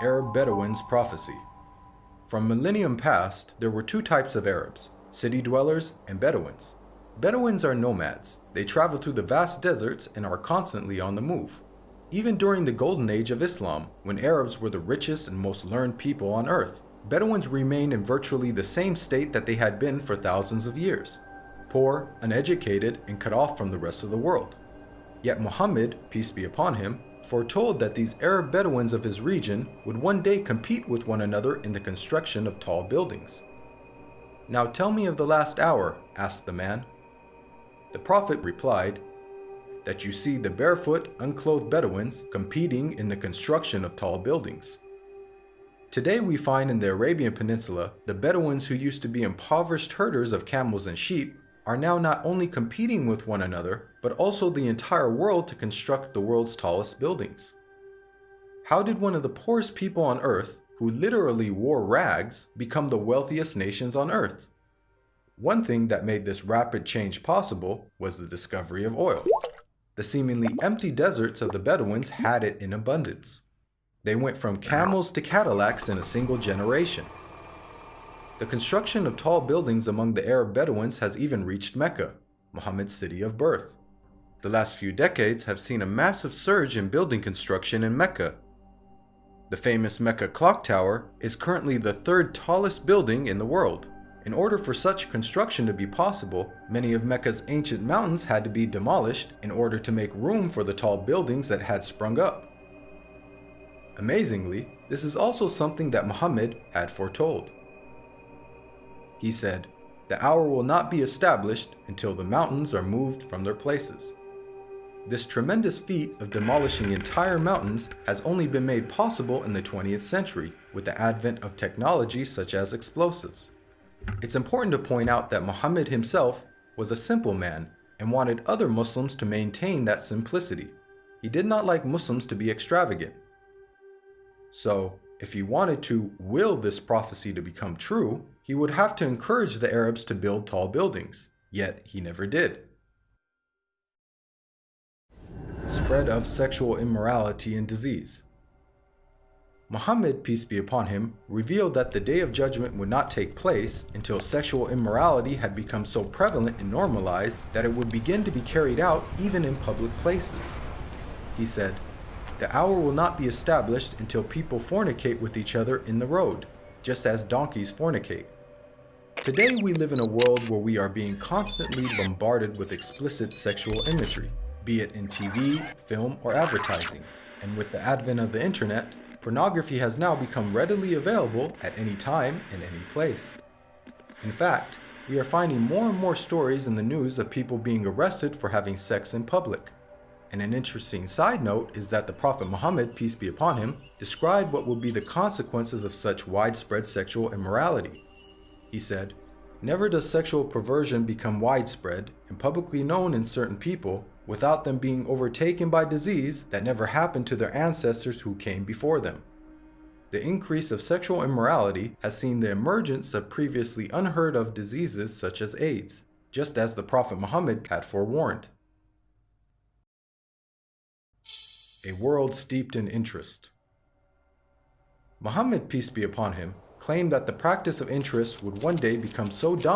Arab Bedouins' prophecy. From millennium past, there were two types of Arabs, city dwellers and Bedouins. Bedouins are nomads. They travel through the vast deserts and are constantly on the move. Even during the golden age of Islam, when Arabs were the richest and most learned people on earth, Bedouins remained in virtually the same state that they had been for thousands of years, poor, uneducated, and cut off from the rest of the world. Yet Muhammad, peace be upon him, foretold that these Arab Bedouins of his region would one day compete with one another in the construction of tall buildings. "Now tell me of the last hour," asked the man. The Prophet replied, "That you see the barefoot, unclothed Bedouins competing in the construction of tall buildings." Today we find in the Arabian Peninsula, the Bedouins who used to be impoverished herders of camels and sheep are now not only competing with one another, but also the entire world to construct the world's tallest buildings. How did one of the poorest people on earth, who literally wore rags, become the wealthiest nations on earth? One thing that made this rapid change possible was the discovery of oil. The seemingly empty deserts of the Bedouins had it in abundance. They went from camels to Cadillacs in a single generation. The construction of tall buildings among the Arab Bedouins has even reached Mecca, Muhammad's city of birth. The last few decades have seen a massive surge in building construction in Mecca. The famous Mecca Clock Tower is currently the third tallest building in the world. In order for such construction to be possible, many of Mecca's ancient mountains had to be demolished in order to make room for the tall buildings that had sprung up. Amazingly, this is also something that Muhammad had foretold. He said, "The hour will not be established until the mountains are moved from their places." This tremendous feat of demolishing entire mountains has only been made possible in the 20th century with the advent of technology such as explosives. It's important to point out that Muhammad himself was a simple man and wanted other Muslims to maintain that simplicity. He did not like Muslims to be extravagant. So, if he wanted to will this prophecy to become true, he would have to encourage the Arabs to build tall buildings, yet he never did. Spread of sexual immorality and disease. Muhammad, peace be upon him, revealed that the Day of Judgment would not take place until sexual immorality had become so prevalent and normalized that it would begin to be carried out even in public places. He said, "The hour will not be established until people fornicate with each other in the road, just as donkeys fornicate." Today we live in a world where we are being constantly bombarded with explicit sexual imagery, be it in TV, film, or advertising. And with the advent of the internet, pornography has now become readily available at any time and any place. In fact, we are finding more and more stories in the news of people being arrested for having sex in public. And an interesting side note is that the Prophet Muhammad, peace be upon him, described what will be the consequences of such widespread sexual immorality. He said, "Never does sexual perversion become widespread and publicly known in certain people without them being overtaken by disease that never happened to their ancestors who came before them." The increase of sexual immorality has seen the emergence of previously unheard of diseases such as AIDS, just as the Prophet Muhammad had forewarned. A world steeped in interest. Muhammad, peace be upon him, claimed that the practice of interest would one day become so dominant